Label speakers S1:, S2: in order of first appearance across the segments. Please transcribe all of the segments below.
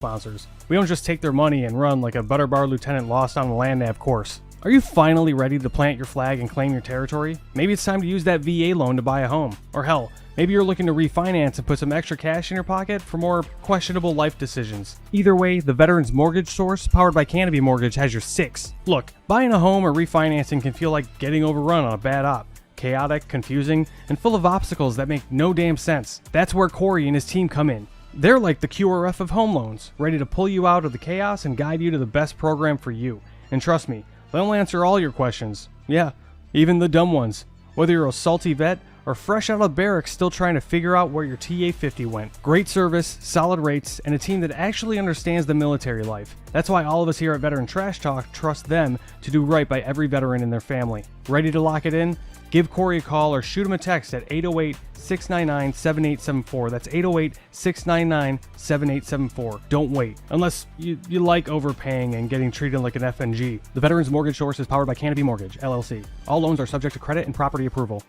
S1: sponsors. We don't just take their money and run like a Butterbar lieutenant lost on a land nav course. Are you finally ready to plant your flag and claim your territory? Maybe it's time to use that VA loan to buy a home. Or hell, maybe you're looking to refinance and put some extra cash in your pocket for more questionable life decisions. Either way, the Veterans Mortgage Source, powered by Canopy Mortgage, has your six. Look, buying a home or refinancing can feel like getting overrun on a bad op. Chaotic, confusing, and full of obstacles that make no damn sense. That's where Corey and his team come in. They're like the QRF of home loans, ready to pull you out of the chaos and guide you to the best program for you. And trust me, they'll answer all your questions. Yeah, even the dumb ones. Whether you're a salty vet or fresh out of barracks still trying to figure out where your TA-50 went. Great service, solid rates, and a team that actually understands the military life. That's why all of us here at Veteran Trash Talk trust them to do right by every veteran and their family. Ready to lock it in? Give Corey a call or shoot him a text at 808-699-7874. That's 808-699-7874. Don't wait. Unless you like overpaying and getting treated like an FNG. The Veterans Mortgage Source is powered by Canopy Mortgage, LLC. All loans are subject to credit and property approval.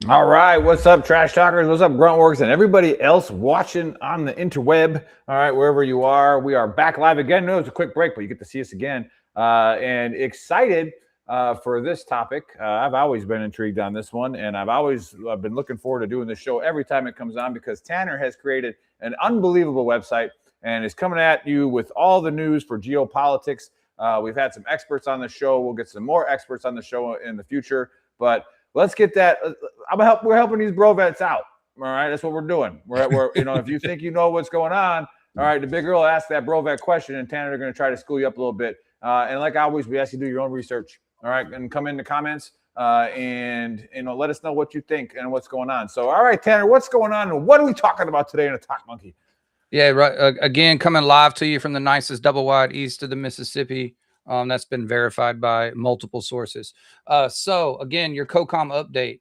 S2: All right, what's up, Trash Talkers? What's up, Gruntworks, and everybody else watching on the interweb? All right, wherever you are, we are back live again. No, it's a quick break, but you get to see us again. And excited for this topic. I've always been intrigued on this one, and I've been looking forward to doing this show every time it comes on because Tanner has created an unbelievable website and is coming at you with all the news for geopolitics. We've had some experts on the show. We'll get some more experts on the show in the future, but let's get that. We're helping these bro vets out. All right, that's what we're doing. We're if you think you know what's going on, all right, the big Earl asked that bro vet question, and Tanner are going to try to school you up a little bit. And like always, we ask you to do your own research. All right, and come in the comments and let us know what you think and what's going on. So, all right, Tanner, what's going on, and what are we talking about today in a TOC Monkey?
S3: Yeah, right. Again, coming live to you from the nicest double wide east of the Mississippi. That's been verified by multiple sources. So again, your COCOM update,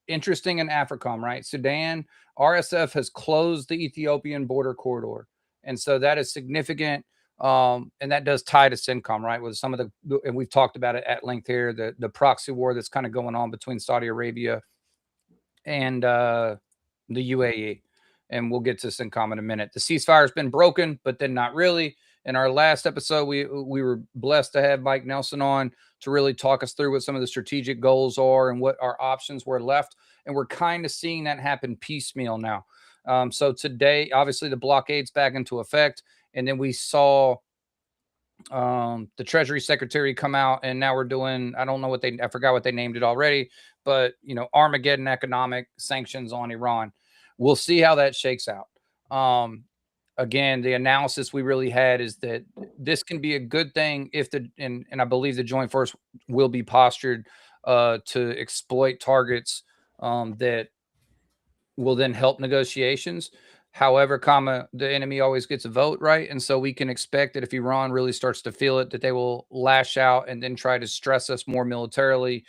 S3: interesting in AFRICOM, right? Sudan, RSF has closed the Ethiopian border corridor. And so that is significant. And that does tie to CENTCOM, right? With some of and we've talked about it at length here, the proxy war that's kind of going on between Saudi Arabia and the UAE. And we'll get to CENTCOM in a minute. The ceasefire has been broken, but then not really. In our last episode, we were blessed to have Mike Nelson on to really talk us through what some of the strategic goals are and what our options were left. And we're kind of seeing that happen piecemeal now. So today, obviously, the blockade's back into effect. And then we saw the Treasury Secretary come out, and now we're doing, I forgot what they named it already, but, Armageddon economic sanctions on Iran. We'll see how that shakes out. again, the analysis we really had is that this can be a good thing if and I believe the Joint Force will be postured to exploit targets that will then help negotiations. However, the enemy always gets a vote, right? And so we can expect that if Iran really starts to feel it, that they will lash out and then try to stress us more militarily.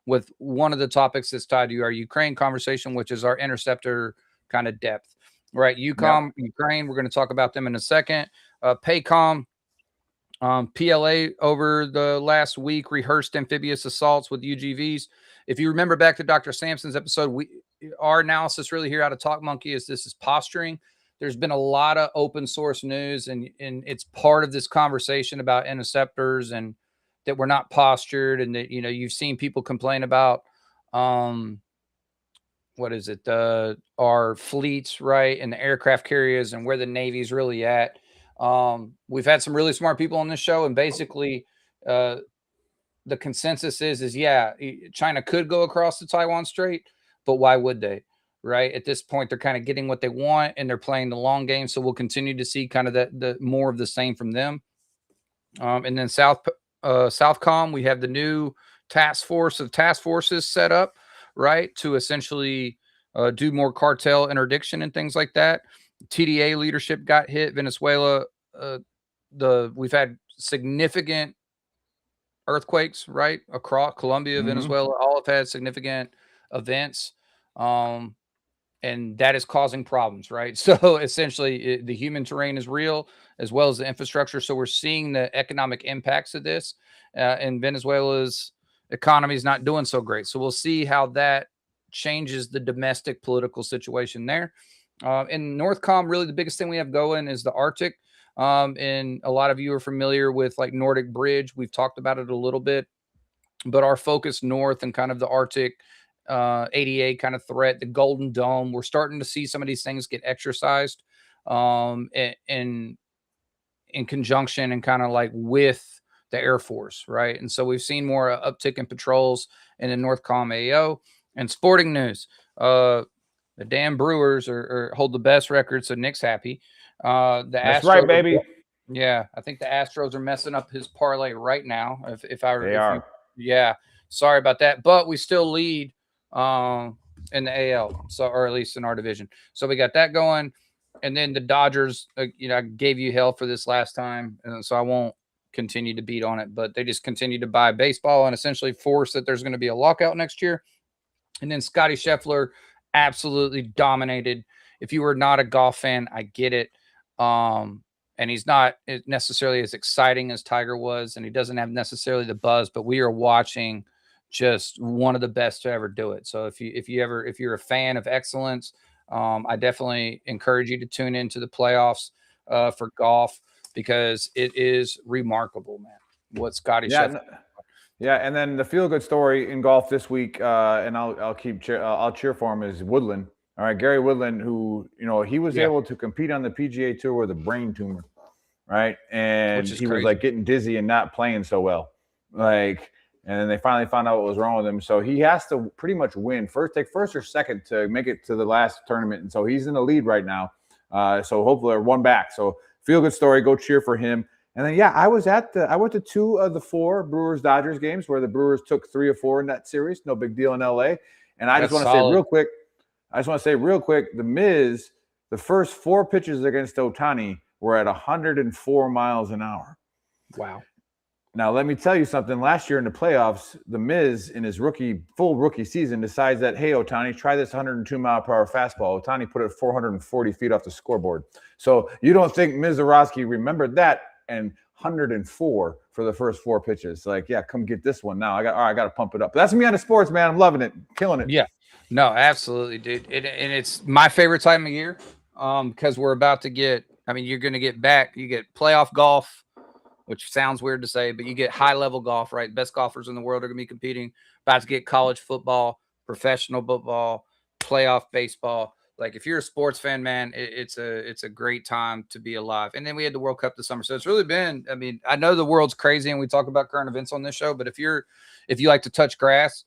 S3: With one of the topics that's tied to our Ukraine conversation, which is our interceptor kind of depth, right? Ukraine, we're going to talk about them in a second. PACOM, PLA over the last week rehearsed amphibious assaults with UGVs. If you remember back to Dr. Sampson's episode, our analysis really here out of Talk Monkey is this is posturing. There's been a lot of open source news, and it's part of this conversation about interceptors and that we're not postured, and that, you know, you've seen people complain about what is it, our fleets, right, and the aircraft carriers and where the Navy's really at. We've had some really smart people on this show, and basically the consensus is yeah, China could go across the Taiwan Strait, but why would they? Right at this point, they're kind of getting what they want, and they're playing the long game. So we'll continue to see kind of the more of the same from them. And then Southcom, we have the new task force of task forces set up, right, to essentially do more cartel interdiction and things like that. TDA leadership got hit. Venezuela, we've had significant earthquakes, right, across Colombia, Venezuela, all have had significant events. And that is causing problems, right? So essentially the human terrain is real as well as the infrastructure. So we're seeing the economic impacts of this, and Venezuela's economy is not doing so great. So we'll see how that changes the domestic political situation there. In Northcom, really the biggest thing we have going is the Arctic. And a lot of you are familiar with like Nordic Bridge. We've talked about it a little bit, but our focus north and kind of the Arctic ADA kind of threat, the Golden Dome, we're starting to see some of these things get exercised in conjunction and kind of like with the Air Force, right? And so we've seen more uptick in patrols in the Northcom AO. And sporting news, the damn Brewers hold the best record, so Nick's happy.
S2: That's right, baby.
S3: Yeah, I think the Astros are messing up his parlay right now. Yeah, sorry about that, but we still lead in the AL, so, or at least in our division. So we got that going, and then the Dodgers. I gave you hell for this last time, and so I won't continue to beat on it. But they just continue to buy baseball and essentially force that there's going to be a lockout next year. And then Scotty Scheffler absolutely dominated. If you were not a golf fan, I get it. And he's not necessarily as exciting as Tiger was, and he doesn't have necessarily the buzz, but we are watching just one of the best to ever do it. So if you're a fan of excellence, I definitely encourage you to tune into the playoffs for golf, because it is remarkable, man, what Scotty Scheffler.
S2: Yeah, and then the feel-good story in golf this week, and I'll cheer for him, is Woodland. All right, Gary Woodland, who, he was able to compete on the PGA Tour with a brain tumor, right? And he was like getting dizzy and not playing so well, and then they finally found out what was wrong with him. So he has to pretty much win take first or second to make it to the last tournament, and so he's in the lead right now. So hopefully, or one back. So feel-good story. Go cheer for him. And then, I went to 2 of the 4 Brewers-Dodgers games where the Brewers took 3 or 4 in that series. No big deal in LA. And I just want to say real quick, the Miz, the first 4 pitches against Ohtani were at 104 miles an hour.
S3: Wow.
S2: Now, let me tell you something. Last year in the playoffs, the Miz, in his full rookie season, decides that, hey, Ohtani, try this 102-mile-per-hour fastball. Ohtani put it 440 feet off the scoreboard. So you don't think Mizorowski remembered that? And 104 for the first 4 pitches. Come get this one now. I got to pump it up. But that's me on the sports, man. I'm loving it, killing it.
S3: Yeah, no, absolutely, dude. And it's my favorite time of year, because we're about to get. I mean, you're going to get back. You get playoff golf, which sounds weird to say, but you get high level golf, right? Best golfers in the world are going to be competing. About to get college football, professional football, playoff baseball. Like, if you're a sports fan, man, it's a great time to be alive. And then we had the World Cup this summer. So it's really been, I mean, I know the world's crazy and we talk about current events on this show, but if you like to touch grass,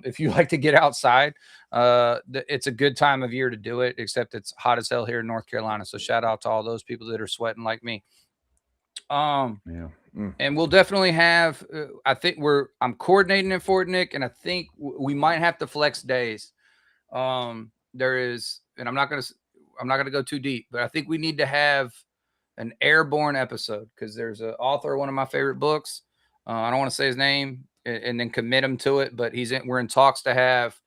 S3: If you like to get outside, it's a good time of year to do it, except it's hot as hell here in North Carolina. So shout out to all those people that are sweating like me.
S2: Yeah.
S3: And we'll definitely have, I think I'm coordinating it for it, Nick, and I think we might have to flex days. There is, and I'm not going to go too deep, but I think we need to have an airborne episode because there's an author of one of my favorite books. I don't want to say his name and then commit him to it, but we're in talks to have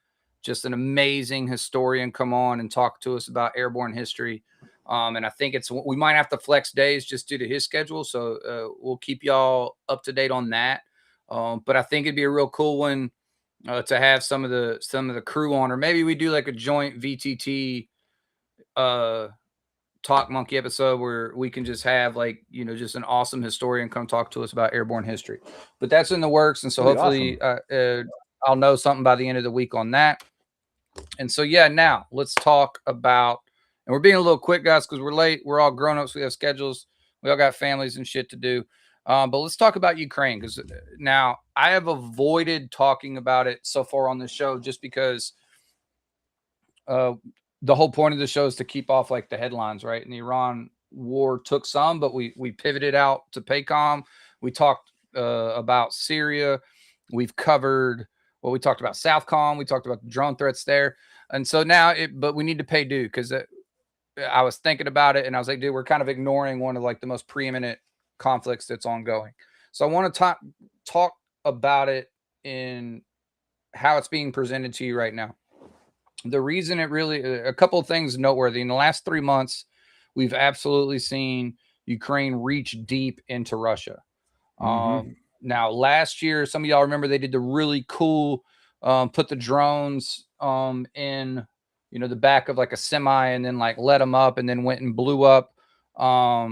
S3: just an amazing historian come on and talk to us about airborne history. And I think we might have to flex days just due to his schedule. So we'll keep y'all up to date on that. But I think it'd be a real cool one to have some of the crew on, or maybe we do like a joint VTT TOC Monkey episode where we can just have just an awesome historian come talk to us about airborne history. But that's in the works, and so hopefully awesome. I'll know something by the end of the week on that. And so now let's talk about, and we're being a little quick, guys, because we're late. We're all grown-ups. We have schedules. We all got families and shit to do. But let's talk about Ukraine, because now I have avoided talking about it so far on the show just because the whole point of the show is to keep off like the headlines, right? And the Iran war took some, but we pivoted out to PACOM. We talked about Syria. We've covered, we talked about Southcom. We talked about the drone threats there. And so now, but we need to pay due, because I was thinking about it and I was like, dude, we're kind of ignoring one of like the most preeminent conflicts that's ongoing. So I want to talk about it in how it's being presented to you right now. The reason a couple of things noteworthy in the last 3 months, we've absolutely seen Ukraine reach deep into Russia. Now, last year, some of y'all remember they did the really cool, put the drones in, the back of like a semi and then like let them up and then went and blew up, a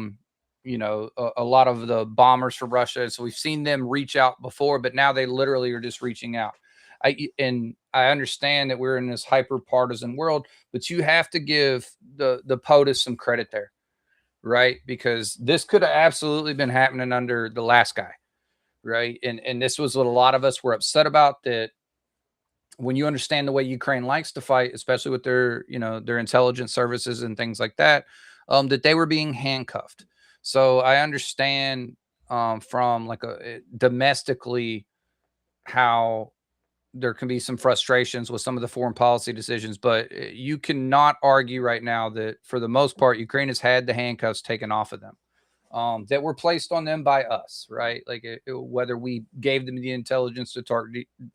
S3: lot of the bombers for Russia. So we've seen them reach out before, but now they literally are just reaching out. I understand that we're in this hyper partisan world, but you have to give the POTUS some credit there, right? Because this could have absolutely been happening under the last guy, right? And this was what a lot of us were upset about, that when you understand the way Ukraine likes to fight, especially with their intelligence services and things like that, that they were being handcuffed. So I understand from like domestically how there can be some frustrations with some of the foreign policy decisions, but you cannot argue right now that for the most part, Ukraine has had the handcuffs taken off of them that were placed on them by us, right? Like whether we gave them the intelligence to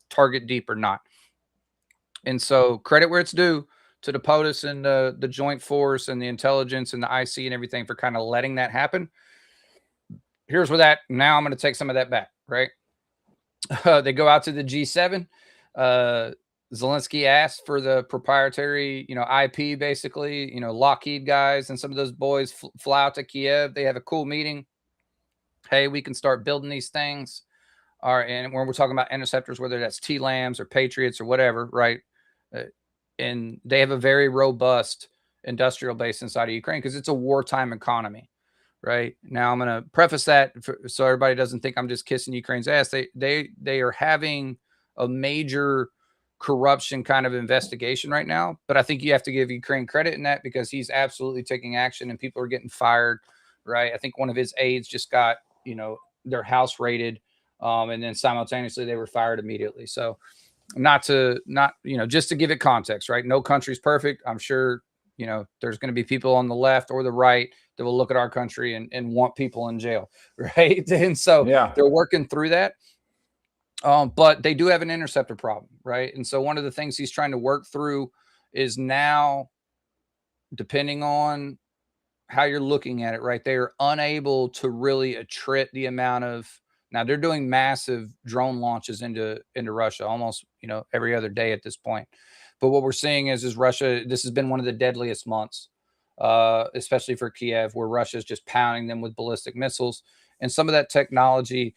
S3: target deep or not. And so credit where it's due to the POTUS and the Joint Force and the intelligence and the IC and everything for kind of letting that happen. Here's where now I'm going to take some of that back, right? They go out to the G7. Zelensky asked for the proprietary, IP, basically, Lockheed guys and some of those boys fly out to Kiev. They have a cool meeting. Hey, we can start building these things. And when we're talking about interceptors, whether that's TLAMs or Patriots or whatever, right? And they have a very robust industrial base inside of Ukraine because it's a wartime economy. Right now, I'm going to preface that so everybody doesn't think I'm just kissing Ukraine's ass. They are having a major corruption kind of investigation right now, but I think you have to give Ukraine credit in that because he's absolutely taking action and people are getting fired. Right? I think one of his aides just got their house raided, and then simultaneously they were fired immediately. So just to give it context, right? No country's perfect. I'm sure. There's going to be people on the left or the right that will look at our country and want people in jail, right? And so they're working through that. But they do have an interceptor problem, right? And so one of the things he's trying to work through is now, depending on how you're looking at it, right, they are unable to really attrit the amount of, now they're doing massive drone launches into Russia almost, every other day at this point. But what we're seeing is Russia, this has been one of the deadliest months, especially for Kiev, where Russia is just pounding them with ballistic missiles. And some of that technology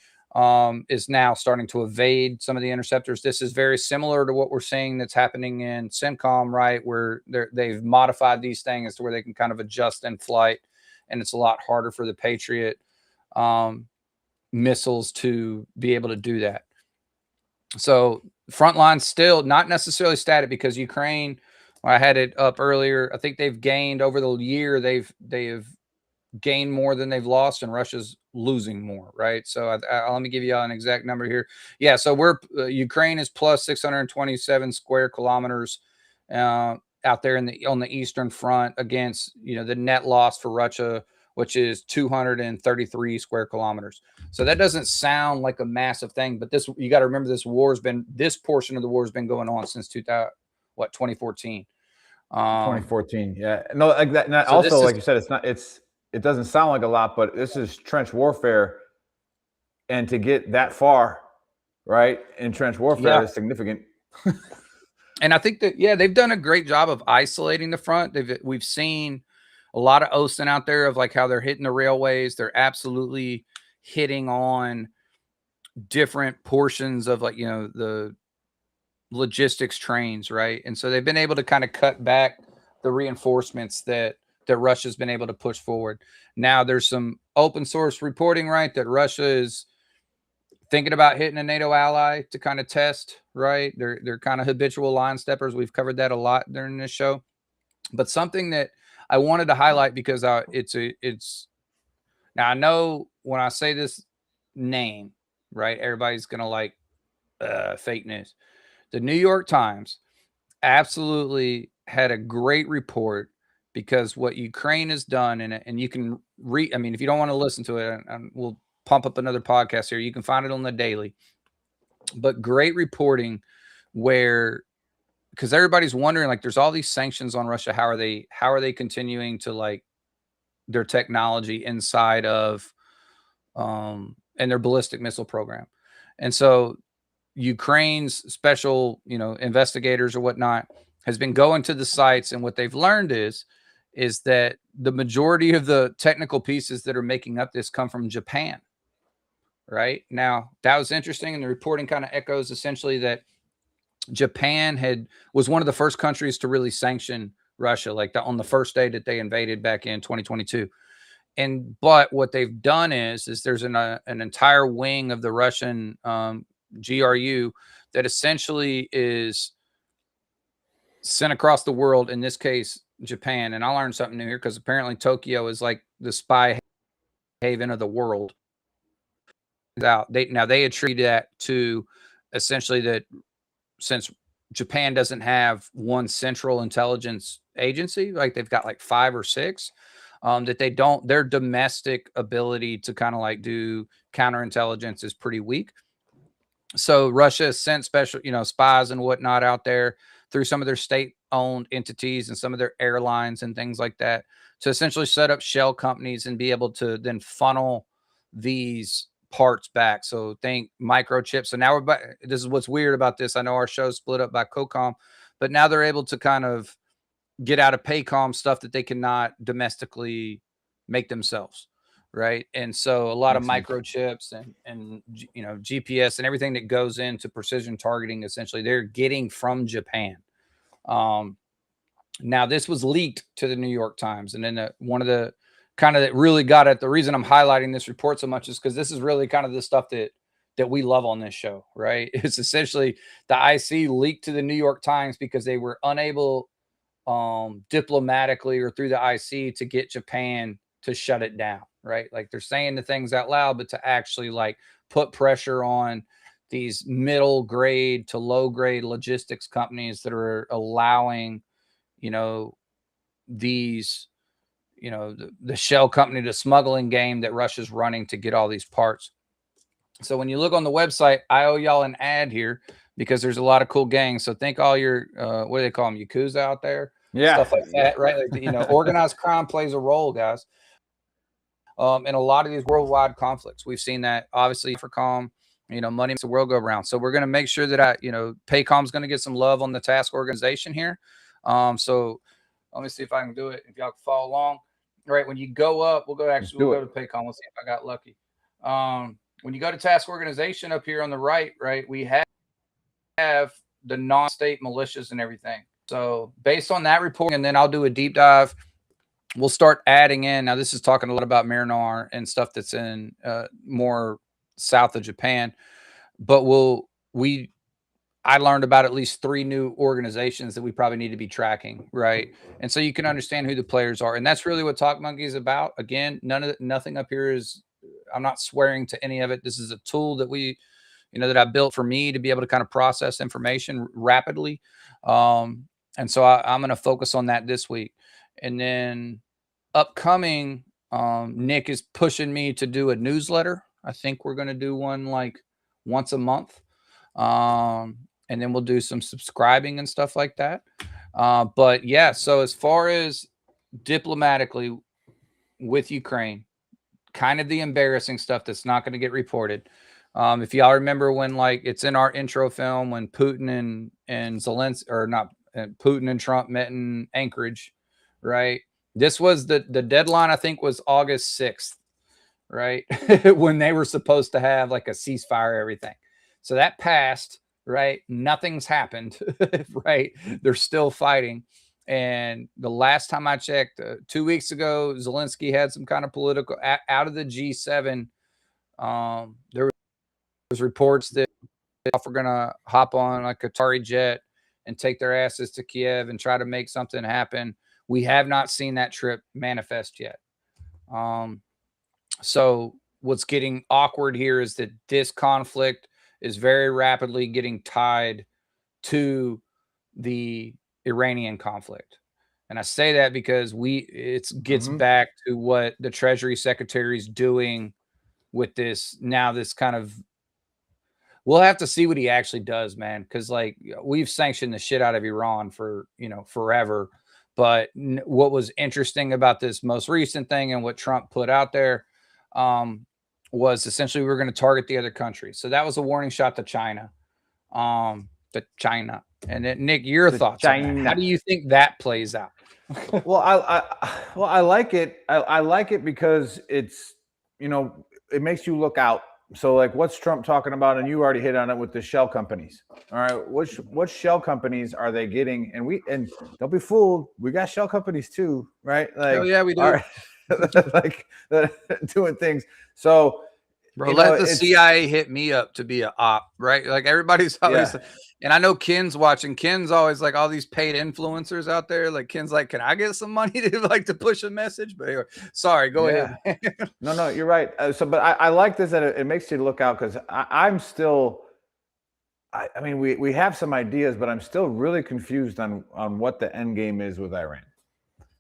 S3: is now starting to evade some of the interceptors. This is very similar to what we're seeing that's happening in CENTCOM, right, where they've modified these things to where they can kind of adjust in flight. And it's a lot harder for the Patriot missiles to be able to do that. So front line still not necessarily static, because Ukraine, I had it up earlier, I think they've gained over the year, they have gained more than they've lost, and Russia's losing more, right? So let me give you an exact number here. Yeah, so we're Ukraine is plus 627 square kilometers out there on the eastern front, against the net loss for Russia, which is 233 square kilometers. So that doesn't sound like a massive thing, but you got to remember, this portion of the war has been going on since 2014.
S2: 2014, yeah. No, like that. And
S3: So
S2: also, like you said, it doesn't sound like a lot, but this is trench warfare, and to get that far, right, in trench warfare is significant.
S3: And I think that, they've done a great job of isolating the front. We've seen a lot of OSIN out there of like how they're hitting the railways. They're absolutely hitting on different portions of like, the logistics trains, right? And so they've been able to kind of cut back the reinforcements that Russia's been able to push forward. Now there's some open source reporting, right, that Russia is thinking about hitting a NATO ally to kind of test, right? They're kind of habitual line steppers. We've covered that a lot during this show. But something that I wanted to highlight, because it's now, I know when I say this name, right, everybody's gonna like fake news. The New York Times absolutely had a great report, because what Ukraine has done, and you can read, I mean, if you don't want to listen to it, we'll pump up another podcast here. You can find it on the daily, but great reporting because everybody's wondering, like, there's all these sanctions on Russia. How are they continuing to like their technology inside of, and their ballistic missile program? And so Ukraine's special, investigators or whatnot has been going to the sites, and what they've learned is that the majority of the technical pieces that are making up this come from Japan. Right now, that was interesting, and the reporting kind of echoes essentially that Japan was one of the first countries to really sanction Russia, like on the first day that they invaded back in 2022. But what they've done is there's an entire wing of the Russian GRU that essentially is sent across the world, in this case Japan. And I learned something new here, because apparently Tokyo is like the spy haven of the world. They attribute that to essentially that, since Japan doesn't have one central intelligence agency, like they've got like 5 or 6, that their domestic ability to kind of like do counterintelligence is pretty weak. So Russia has sent special, spies and whatnot out there through some of their state-owned entities and some of their airlines and things like that, to essentially set up shell companies and be able to then funnel these parts back. So think microchips. So now this is what's weird about this. I know our show's split up by COCOM, but now they're able to kind of get out of PACOM stuff that they cannot domestically make themselves. Right. And so a lot of microchips and GPS and everything that goes into precision targeting, essentially they're getting from Japan. Now this was leaked to the New York Times, and then one of the kind of that really got it. The reason I'm highlighting this report so much is because this is really kind of the stuff that we love on this show, right? It's essentially the IC leaked to the New York Times because they were unable diplomatically or through the IC to get Japan to shut it down, right? Like they're saying the things out loud, but to actually like put pressure on these middle grade to low grade logistics companies that are allowing, these, the shell company, the smuggling game that Russia's running to get all these parts. So when you look on the website, I owe y'all an ad here because there's a lot of cool gangs. So think all your, what do they call them? Yakuza out there.
S2: Yeah.
S3: Stuff like that, right? Like, organized crime plays a role, guys. In a lot of these worldwide conflicts. We've seen that obviously for money makes the world go round. So we're going to make sure that PACOM's going to get some love on the task organization here. So let me see if I can do it. If y'all can follow along. Right. When you go up, we'll go to PACOM. Let's see if I got lucky. When you go to task organization up here on the right, we have the non-state militias and everything. So based on that report, and then I'll do a deep dive. We'll start adding in. Now, this is talking a lot about Myanmar and stuff that's in more south of Japan. But I learned about at least 3 new organizations that we probably need to be tracking, right? And so you can understand who the players are, and that's really what Talk Monkey is about. Again, nothing up here is. I'm not swearing to any of it. This is a tool that that I built for me to be able to kind of process information rapidly. And so I'm going to focus on that this week. And then upcoming, Nick is pushing me to do a newsletter. I think we're going to do one like once a month. And then we'll do some subscribing and stuff like that. But yeah, so as far as diplomatically with Ukraine, kind of the embarrassing stuff that's not going to get reported. If y'all remember when, like, it's in our intro film when Putin and Zelensky, or not, Putin and Trump met in Anchorage, right? This was the deadline, I think, was August 6th, right? When they were supposed to have like a ceasefire, everything. So that passed, right? Nothing's happened, right? They're still fighting. And the last time I checked, 2 weeks ago, Zelensky had some kind of political out of the G7. There was reports that we're going to hop on like a Qatari jet and take their asses to Kiev and try to make something happen. We have not seen that trip manifest yet. So what's getting awkward here is that this conflict is very rapidly getting tied to the Iranian conflict. And I say that because it gets back to what the Treasury Secretary is doing with this now, this kind of, we'll have to see what he actually does, man. Cause like we've sanctioned the shit out of Iran for, forever. But what was interesting about this most recent thing and what Trump put out there, was essentially we're going to target the other countries. So that was a warning shot to China. And then, Nick, your thoughts on that? How do you think that plays out?
S2: Well, I like it. I like it because it's, it makes you look out. So like, what's Trump talking about? And you already hit on it with the shell companies. All right, what shell companies are they getting? And don't be fooled, we got shell companies too, right? Like,
S3: oh yeah, we do.
S2: Right, like doing things. So,
S3: bro, let the CIA hit me up to be an op, right? Like everybody's always, and I know Ken's watching. Ken's always like all these paid influencers out there. Like Ken's like, can I get some money to push a message? But anyway, sorry, go ahead.
S2: No, you're right. But I like this, that it makes you look out, because I'm still. I mean, we have some ideas, but I'm still really confused on what the end game is with Iran.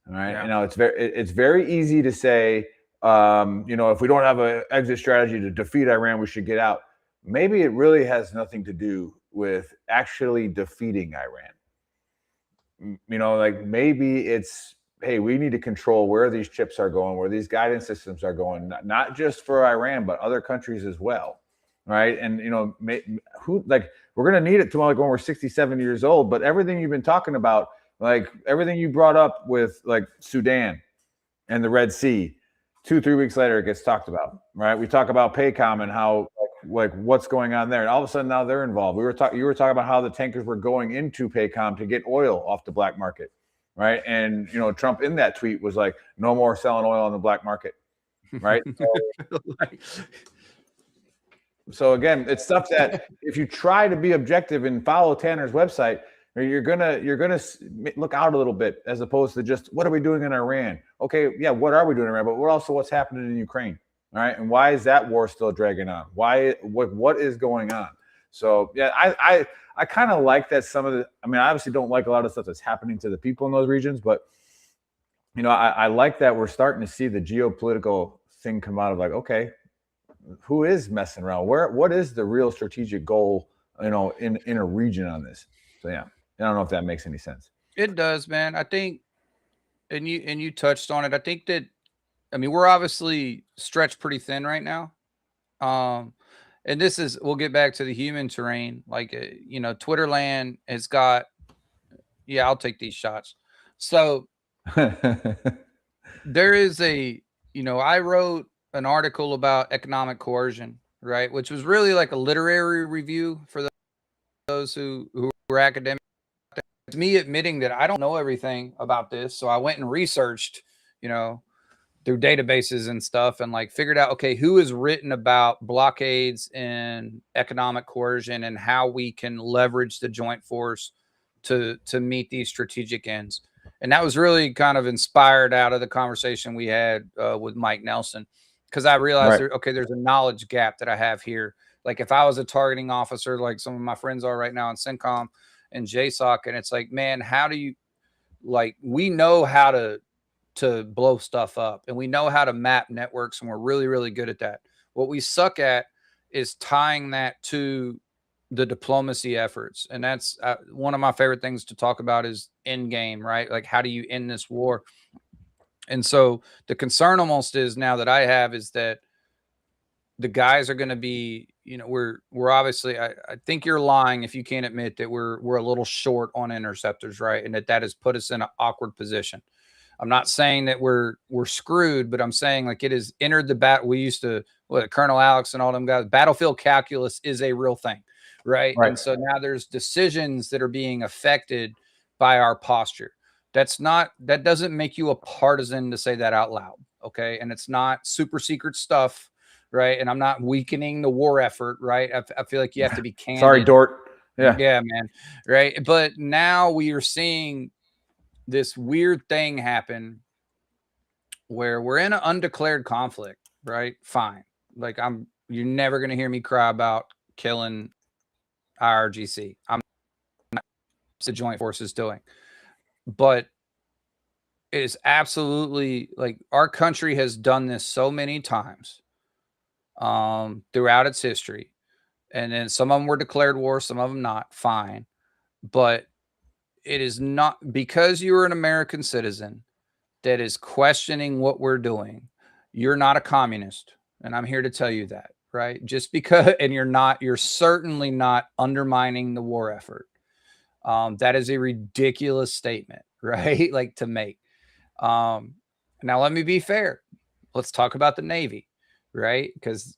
S2: All right, it's very easy to say, if we don't have an exit strategy to defeat Iran, we should get out. Maybe it really has nothing to do with actually defeating Iran. Like maybe it's, hey, we need to control where these chips are going, where these guidance systems are going, not just for Iran, but other countries as well. Right. And, we're going to need it to like when we're 67 years old. But everything you've been talking about, like everything you brought up with like Sudan and the Red Sea, 2-3 weeks later, it gets talked about. Right. We talk about PACOM and how like what's going on there. And all of a sudden now they're involved. You were talking about how the tankers were going into PACOM to get oil off the black market. Right. And, Trump in that tweet was like, no more selling oil on the black market. Right. So again, it's stuff that if you try to be objective and follow Tanner's website, you're gonna look out a little bit, as opposed to just what are we doing in Iran? Okay, yeah, what are we doing in Iran? But what's happening in Ukraine? All right, and why is that war still dragging on? What is going on? So yeah, I kind of like that some of the. I mean, I obviously don't like a lot of stuff that's happening to the people in those regions, but I like that we're starting to see the geopolitical thing come out of like, okay, who is messing around? What is the real strategic goal, in a region on this? So yeah, I don't know if that makes any sense.
S3: It does, man. I think, and you touched on it. I think that, I mean, we're obviously stretched pretty thin right now. And this is, we'll get back to the human terrain. Like, Twitter land has got, yeah, I'll take these shots. So there is I wrote an article about economic coercion, right? Which was really like a literary review for those who were academic. It's me admitting that I don't know everything about this. So I went and researched, through databases and stuff, and like figured out, okay, who has written about blockades and economic coercion and how we can leverage the joint force to meet these strategic ends. And that was really kind of inspired out of the conversation we had with Mike Nelson, because I realized, there's a knowledge gap that I have here. Like if I was a targeting officer, like some of my friends are right now in CENTCOM and JSOC, and it's like, man, how do you, like, we know how to blow stuff up and we know how to map networks, and we're really, really good at that. What we suck at is tying that to the diplomacy efforts. And that's one of my favorite things to talk about is end game, right? Like, how do you end this war? And so the concern almost is now that I have is that the guys are going to be, you know, we're obviously, I think you're lying if you can't admit that we're a little short on interceptors, right? And that has put us in an awkward position. I'm not saying that we're screwed, but I'm saying like it has entered the battle. We used to, Colonel Alex and all them guys, battlefield calculus is a real thing, right? And so now there's decisions that are being affected by our posture. That doesn't make you a partisan to say that out loud, okay? And it's not super secret stuff, right? And I'm not weakening the war effort, right? I feel like you have to be candid.
S2: Sorry, Dort.
S3: Yeah, man, right? But now we are seeing this weird thing happen where we're in an undeclared conflict, right? Fine. Like you're never going to hear me cry about killing IRGC. I'm not the joint forces doing, but it is absolutely like our country has done this so many times throughout its history. And then some of them were declared war, some of them not, fine. But it is not because you're an American citizen that is questioning what we're doing. You're not a communist. And I'm here to tell you that, right? Just because, and you're certainly not undermining the war effort. That is a ridiculous statement, right? Like to make. Now let me be fair. Let's talk about the Navy, right? Because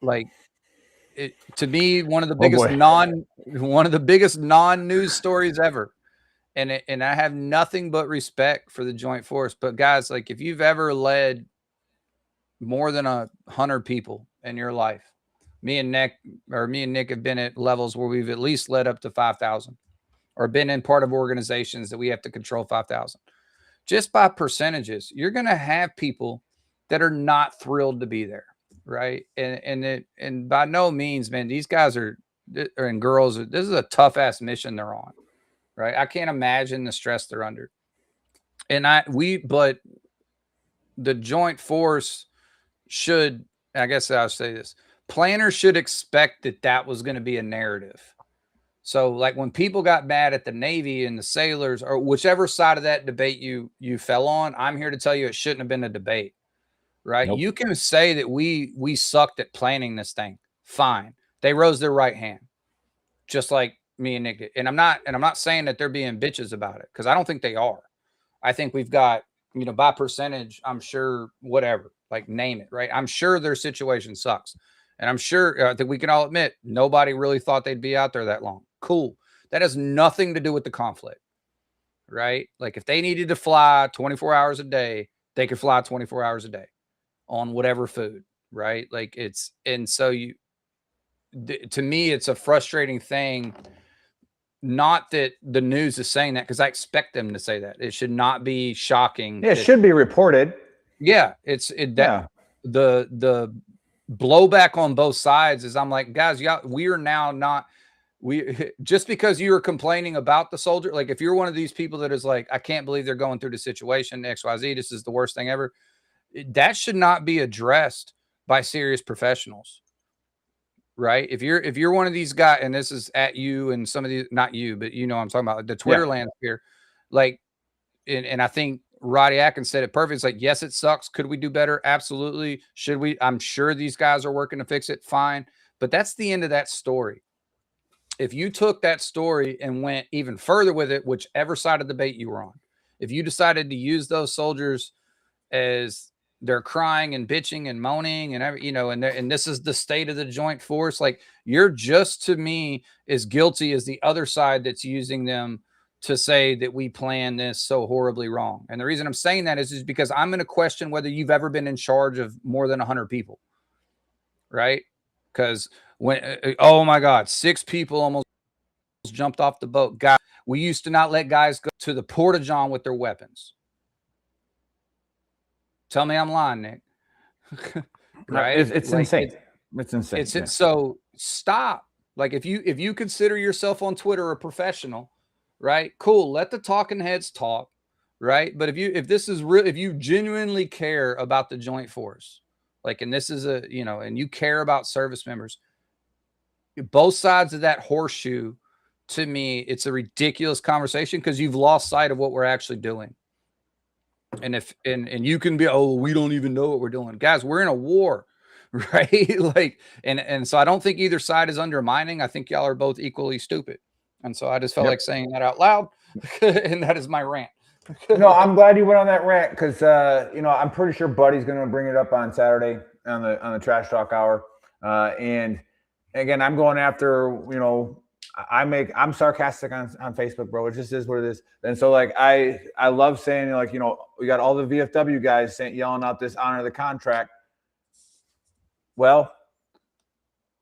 S3: like to me, one of the biggest non-news stories ever. And I have nothing but respect for the joint force. But guys, like if you've ever led more than 100 people in your life, me and Nick have been at levels where we've at least led up to 5,000 or been in part of organizations that we have to control 5,000. Just by percentages, you're going to have people that are not thrilled to be there. Right. And by no means, man, these guys and girls, this is a tough ass mission they're on. Right. I can't imagine the stress they're under. But the joint force should, I guess I'll say this, planners should expect that was going to be a narrative. So like when people got mad at the Navy and the sailors or whichever side of that debate you fell on, I'm here to tell you it shouldn't have been a debate. Right. Nope. You can say that we sucked at planning this thing. Fine. They rose their right hand. Just like me and Nick did. And I'm not saying that they're being bitches about it, because I don't think they are. I think we've got, by percentage, I'm sure whatever, like name it, right? I'm sure their situation sucks. And I'm sure that we can all admit nobody really thought they'd be out there that long. Cool. That has nothing to do with the conflict. Right? Like if they needed to fly 24 hours a day, they could fly 24 hours a day on whatever food, right? Like to me, it's a frustrating thing. Not that the news is saying that, because I expect them to say that. It should not be shocking.
S2: Yeah, it should be reported.
S3: Yeah, the blowback on both sides is, I'm like, guys, we are now not. Just because you were complaining about the soldier, like if you're one of these people that is like, I can't believe they're going through the situation, XYZ, this is the worst thing ever. That should not be addressed by serious professionals, right? If you're one of these guys, and this is at you and some of these, not you, but I'm talking about the Twitter landscape, like, and I think Roddy Atkins said it perfect. It's like, yes, it sucks. Could we do better? Absolutely. Should we? I'm sure these guys are working to fix it. Fine. But that's the end of that story. If you took that story and went even further with it, whichever side of the debate you were on, if you decided to use those soldiers as they're crying and bitching and moaning and and this is the state of the joint force, like you're just, to me, as guilty as the other side that's using them to say that we planned this so horribly wrong. And the reason I'm saying that is because I'm going to question whether you've ever been in charge of more than 100 people, right? Because when, oh my God, 6 people almost jumped off the boat. Guys, we used to not let guys go to the porta-john with their weapons. Tell me I'm lying, Nick. Right?
S2: It's like, insane. It's insane.
S3: So stop. Like if you consider yourself on Twitter a professional, right? Cool. Let the talking heads talk, right? But if this is real, if you genuinely care about the joint force, like, and this is a, you know, and you care about service members, both sides of that horseshoe, to me, it's a ridiculous conversation because you've lost sight of what we're actually doing. And if and you can be, oh, we don't even know what we're doing. Guys, we're in a war, right? Like, and so I don't think either side is undermining. I think y'all are both equally stupid. And so I just felt like saying that out loud. And that is my rant.
S2: No, I'm glad you went on that rant because you know, I'm pretty sure Buddy's gonna bring it up on Saturday on the Trash Talk Hour. And again, I'm going after, you know, I'm sarcastic on Facebook, bro. It just is what it is. And so like I love saying, like, you know, we got all the VFW guys yelling out this honor the contract. Well,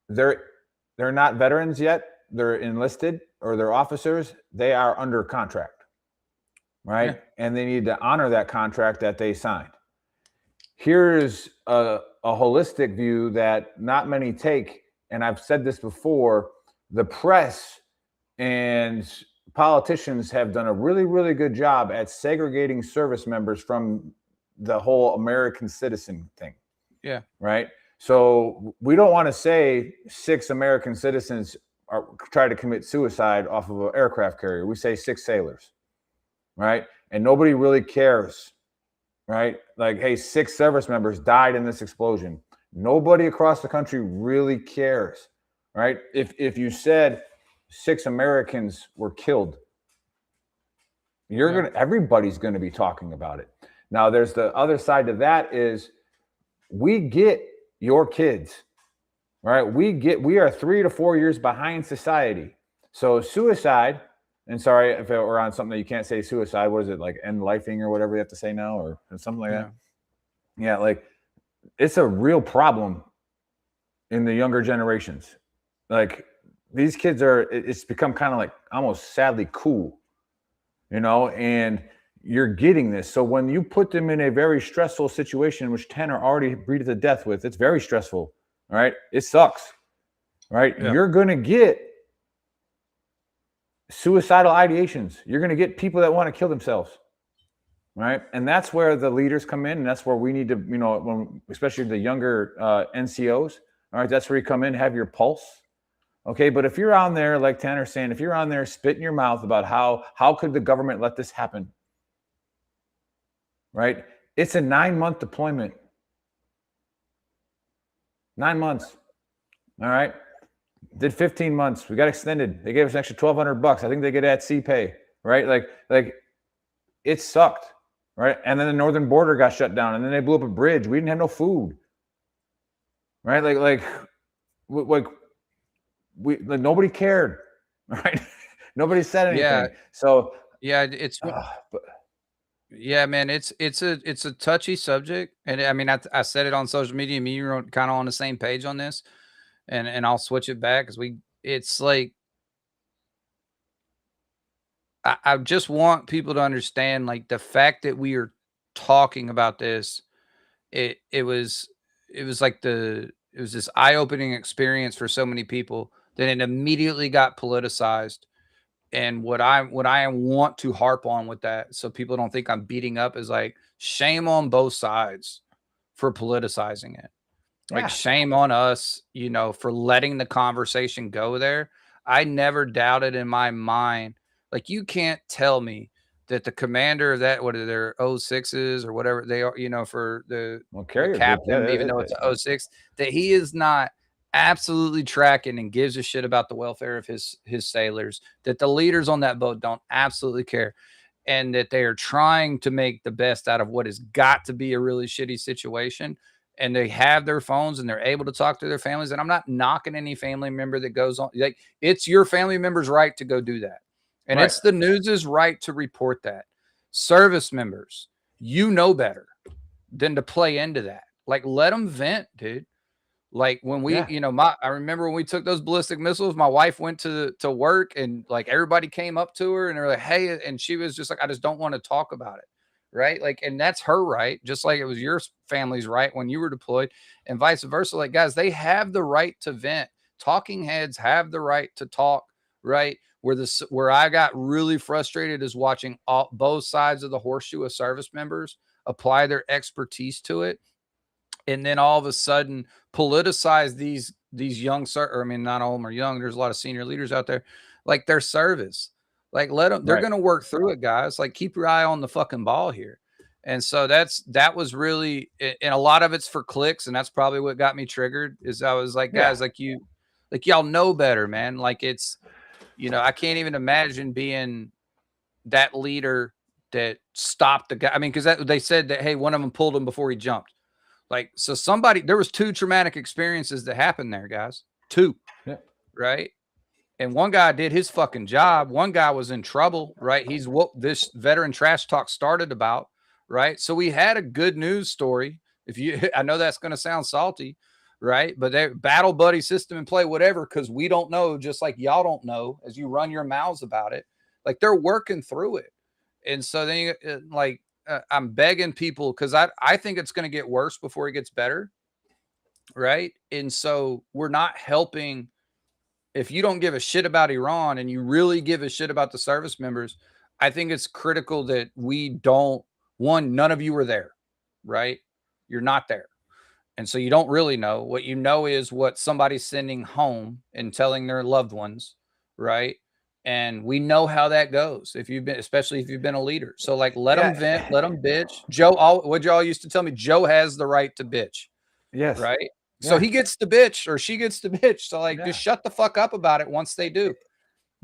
S2: they're not veterans yet. They're enlisted or they're officers. They are under contract, right? Yeah. And they need to honor that contract that they signed. Here's a holistic view that not many take, and I've said this before. The press and politicians have done a really, really good job at segregating service members from the whole American citizen thing.
S3: Yeah.
S2: Right. So we don't want to say 6 American citizens try to commit suicide off of an aircraft carrier. We say 6 sailors. Right. And nobody really cares. Right. Like, hey, 6 service members died in this explosion. Nobody across the country really cares. Right. If you said 6 Americans were killed, everybody's going to be talking about it. Now, there's the other side to that is we get your kids, right? We are 3 to 4 years behind society. So suicide, and sorry if we're on something that you can't say suicide. What is it, like end lifing or whatever you have to say now, or something like that? Yeah, like it's a real problem in the younger generations. Like these kids it's become kind of like almost sadly cool, you know, and you're getting this. So when you put them in a very stressful situation, which 10 are already breathed to death with, it's very stressful, right? It sucks, right? Yeah. You're going to get suicidal ideations. You're going to get people that want to kill themselves, right? And that's where the leaders come in. And that's where we need to, you know, especially the younger NCOs, all right, that's where you come in, have your pulse. Okay, but if you're on there, like Tanner's saying, if you're on there spitting your mouth about how could the government let this happen, right? It's a 9-month deployment. 9 months. All right. Did 15 months. We got extended. They gave us an extra $1,200. I think they get at CPay, right? Like it sucked, right? And then the northern border got shut down, and then they blew up a bridge. We didn't have no food, right? Like nobody cared, right? Nobody said anything.
S3: Yeah.
S2: So
S3: yeah, yeah, man, it's a touchy subject, and I mean, I said it on social media, and you were kind of on the same page on this, and I'll switch it back because it's like I just want people to understand, like, the fact that we are talking about this, it was this eye-opening experience for so many people that it immediately got politicized. And what I want to harp on with that, so people don't think I'm beating up, is like, shame on both sides for politicizing it. Like, shame on us, you know, for letting the conversation go there. I never doubted in my mind. Like, you can't tell me that the commander of that, what are their 06s or whatever they are, you know, for the captain, even though it's a 06, that he is not absolutely tracking and gives a shit about the welfare of his sailors, that the leaders on that boat don't absolutely care, and that they are trying to make the best out of what has got to be a really shitty situation. And they have their phones and they're able to talk to their families. And I'm not knocking any family member that goes on. Like, it's your family member's right to go do that. And it's the news's right to report that. Service members, you know better than to play into that. Like, let them vent, dude. Like when we, I remember when we took those ballistic missiles, my wife went to work and like everybody came up to her and they're like, hey, and she was just like, I just don't want to talk about it. Right. Like, and that's her right. Just like it was your family's right when you were deployed and vice versa. Like, guys, they have the right to vent. Talking heads have the right to talk. Right. Where I got really frustrated is watching both sides of the horseshoe of service members apply their expertise to it. And then all of a sudden politicize these young, I mean, not all of them are young. There's a lot of senior leaders out there, like their service, like let them, they're going to work through it, guys. Like keep your eye on the fucking ball here. And so that was really, and a lot of it's for clicks. And that's probably what got me triggered is I was like, guys, like y'all know better, man. Like it's, I can't even imagine being that leader that stopped the guy. I mean, cause they said that, hey, one of them pulled him before he jumped. Like, so there was 2 traumatic experiences that happened there, guys. 2, right? And one guy did his fucking job. One guy was in trouble, right? He's what this veteran trash talk started about, right? So we had a good news story. I know that's going to sound salty, right? But they battle buddy system in play, whatever, because we don't know, just like y'all don't know as you run your mouths about it. Like they're working through it. And so then I'm begging people because I think it's going to get worse before it gets better. Right. And so we're not helping. If you don't give a shit about Iran and you really give a shit about the service members, I think it's critical that we don't, none of you were there. Right. You're not there. And so you don't really know. What you know is what somebody's sending home and telling their loved ones. Right. And we know how that goes especially if you've been a leader. So like, let them vent, let them bitch. What y'all used to tell me, Joe has the right to bitch.
S2: Yes.
S3: Right. Yeah. So he gets to bitch or she gets to bitch. So like, just shut the fuck up about it once they do.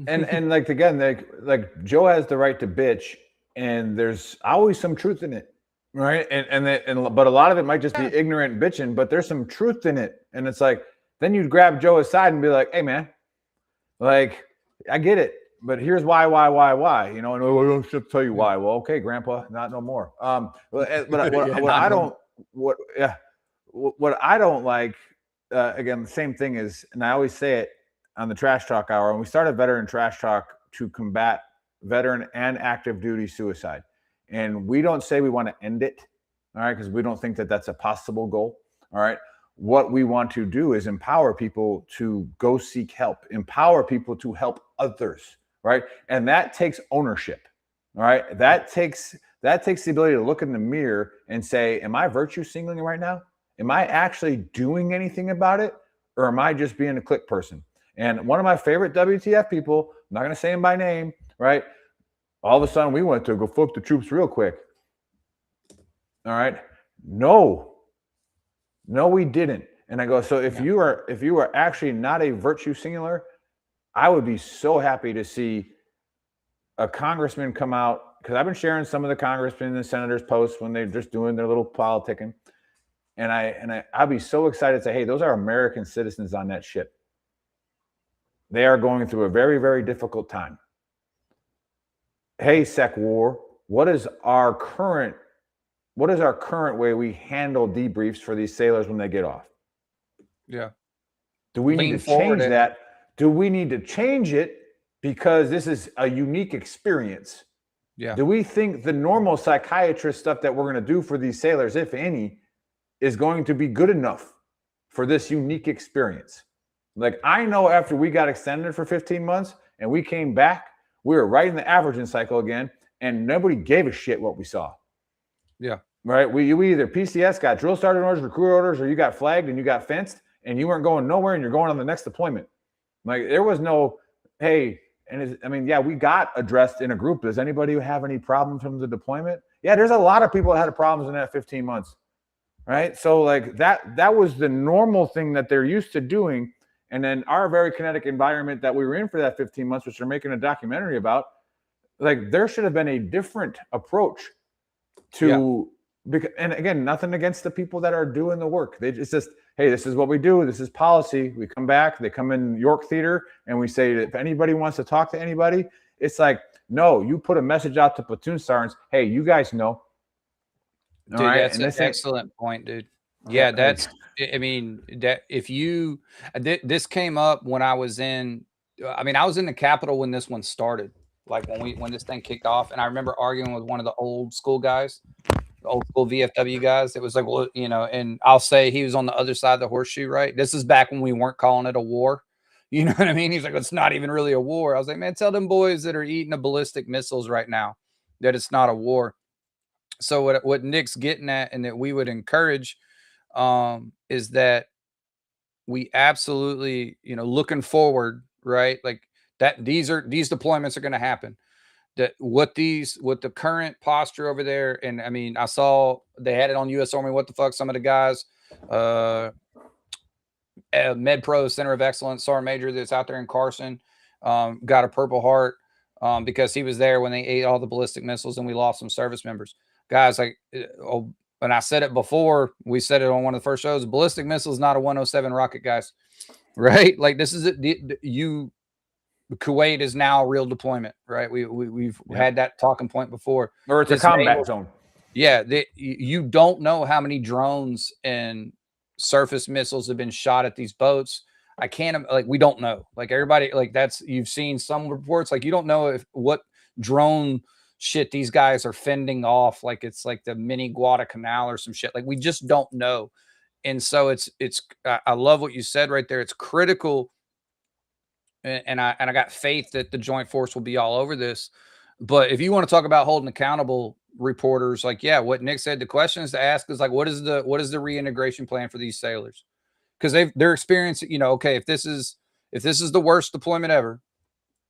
S2: And like, again, like Joe has the right to bitch and there's always some truth in it. Right. But a lot of it might just be ignorant bitching, but there's some truth in it. And it's like, then you'd grab Joe aside and be like, hey man, like, I get it, but here's why, and I don't have to tell you why. Well, okay, Grandpa, not no more. What I don't like, again, the same thing is, and I always say it on the Trash Talk Hour, and we started Veteran Trash Talk to combat veteran and active duty suicide, and we don't say we want to end it, all right, because we don't think that that's a possible goal, all right. What we want to do is empower people to go seek help, empower people to help others, right? And that takes ownership, all right? That takes the ability to look in the mirror and say, am I virtue signaling right now? Am I actually doing anything about it? Or am I just being a click person? And one of my favorite WTF people, I'm not going to say him by name, right? All of a sudden we went to go fuck the troops real quick. All right? No, we didn't. And I go, so if you are actually not a virtue singular, I would be so happy to see a congressman come out, because I've been sharing some of the congressmen and the senators' posts when they're just doing their little politicking. And I'd be so excited to say, hey, those are American citizens on that ship. They are going through a very, very difficult time. Hey, Sec War, what is our current way we handle debriefs for these sailors when they get off?
S3: Yeah.
S2: Do we need to change that? Do we need to change it because this is a unique experience?
S3: Yeah.
S2: Do we think the normal psychiatrist stuff that we're going to do for these sailors, if any, is going to be good enough for this unique experience? Like, I know after we got extended for 15 months and we came back, we were right in the averaging cycle again, and nobody gave a shit what we saw.
S3: Yeah.
S2: Right. We either PCS got drill sergeant orders, recruit orders, or you got flagged and you got fenced and you weren't going nowhere and you're going on the next deployment. Like, there was no, hey, we got addressed in a group. Does anybody have any problems from the deployment? Yeah, there's a lot of people that had problems in that 15 months. Right. So like that was the normal thing that they're used to doing. And then our very kinetic environment that we were in for that 15 months, which they're making a documentary about, like, there should have been a different approach to, and again, nothing against the people that are doing the work. It's just, hey, this is what we do. This is policy. We come back, they come in York Theater, and we say, if anybody wants to talk to anybody, It's like, no, you put a message out to platoon sergeants. Hey, you guys know.
S3: Dude, that's an excellent point, dude. Yeah, that's, I mean, that if you, this came up when I was in, I mean, I was in the Capitol when this one started, like when this thing kicked off. And I remember arguing with one of the old school guys, the old school VFW guys. It was like, well, you know, and I'll say he was on the other side of the horseshoe, right? This is back when we weren't calling it a war. You know what I mean? He's like, it's not even really a war. I was like, man, tell them boys that are eating the ballistic missiles right now that it's not a war. So what Nick's getting at, and that we would encourage, is that we absolutely, you know, looking forward, right? Like that these deployments are going to happen. That what the current posture over there, and I mean, I saw they had it on US Army. What the fuck? Some of the guys, MedPro Center of Excellence, Sergeant Major that's out there in Carson, got a Purple Heart because he was there when they ate all the ballistic missiles and we lost some service members. Guys, like, and I said it before, we said it on one of the first shows, ballistic missile is not a 107 rocket, guys, right? Like this is it. Kuwait is now a real deployment, right? We've had that talking point before.
S2: Or it's a combat zone.
S3: Yeah, you don't know how many drones and surface missiles have been shot at these boats. I can't, like, we don't know. Like everybody, like that's, you've seen some reports, like you don't know what drone shit these guys are fending off, like it's like the mini Guadalcanal or some shit. Like we just don't know. And so it's I love what you said right there. It's critical, and I got faith that the Joint Force will be all over this. But if you want to talk about holding accountable reporters, like, yeah, what Nick said, the questions to ask is like, what is the reintegration plan for these sailors? Because they're experiencing, you know, okay, if this is the worst deployment ever,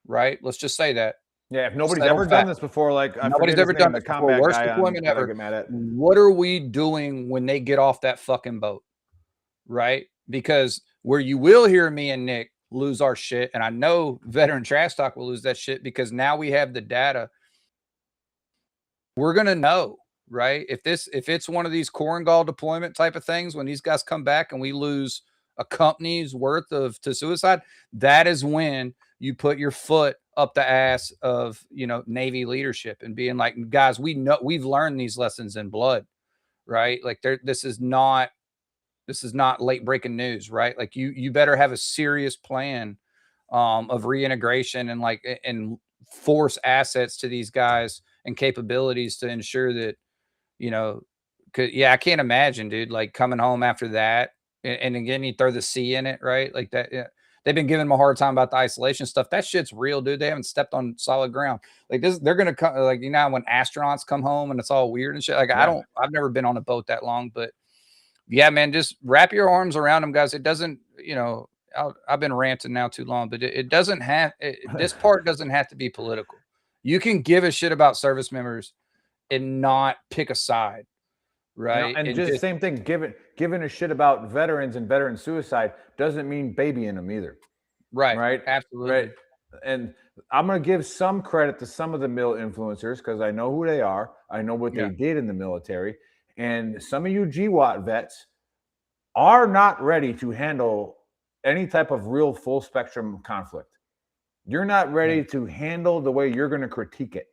S3: right? Let's just say that.
S2: Yeah, if nobody's ever done this before, like
S3: nobody's ever done this before, worst deployment ever. What are we doing when they get off that fucking boat, right? Because where you will hear me and Nick lose our shit, and I know Veteran Trash Talk will lose that shit, because now we have the data. We're gonna know, right? If it's one of these Korengal deployment type of things, when these guys come back and we lose a company's worth to suicide, that is when you put your foot up the ass of, you know, Navy leadership and being like, guys, we know, we've learned these lessons in blood, right? Like this is not late breaking news, right? Like you better have a serious plan of reintegration and force assets to these guys and capabilities to ensure that, you know, yeah, I can't imagine, dude, like coming home after that. And again, you throw the C in it, right? Like that. Yeah. They've been giving them a hard time about the isolation stuff. That shit's real, dude. They haven't stepped on solid ground. Like this, they're going to come, like, you know, when astronauts come home and it's all weird and shit. Like, yeah. I've never been on a boat that long, but yeah, man, just wrap your arms around them, guys. It doesn't, you know, I've been ranting now too long, but it doesn't have, this part doesn't have to be political. You can give a shit about service members and not pick a side. Right.
S2: You know, and just the same thing, giving a shit about veterans and veteran suicide doesn't mean babying them either.
S3: Right.
S2: Right.
S3: Absolutely.
S2: Right. And I'm going to give some credit to some of the mill influencers because I know who they are. I know what they did in the military. And some of you GWAT vets are not ready to handle any type of real full spectrum conflict. You're not ready to handle the way you're going to critique it.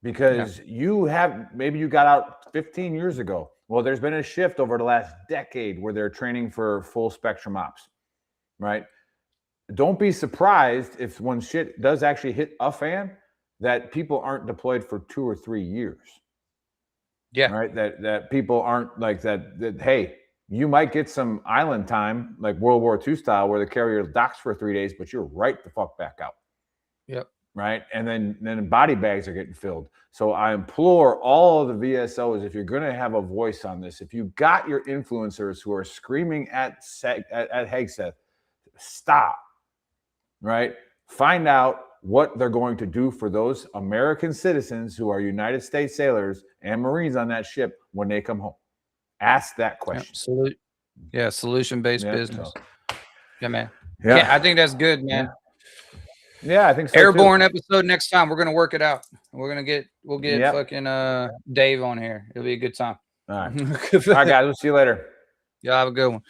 S2: Because maybe you got out 15 years ago. Well, there's been a shift over the last decade where they're training for full spectrum ops, right? Don't be surprised if when shit does actually hit a fan, that people aren't deployed for 2 or 3 years.
S3: Yeah.
S2: Right. That people aren't like that, hey, you might get some island time like World War II style where the carrier docks for 3 days, but you're right the fuck back out.
S3: Yep.
S2: Right. And then body bags are getting filled. So I implore all of the VSOs, if you're going to have a voice on this, if you got your influencers who are screaming at Hegseth, stop. Right. Find out what they're going to do for those American citizens who are United States sailors and Marines on that ship when they come home. Ask that question.
S3: Solution-based business.
S2: So.
S3: Yeah, man. Yeah, I think that's good, man.
S2: Yeah, I think so.
S3: Airborne episode next time. We're gonna work it out. We'll get fucking Dave on here. It'll be a good time.
S2: All right. All right, guys. We'll see you later.
S3: Yeah, have a good one.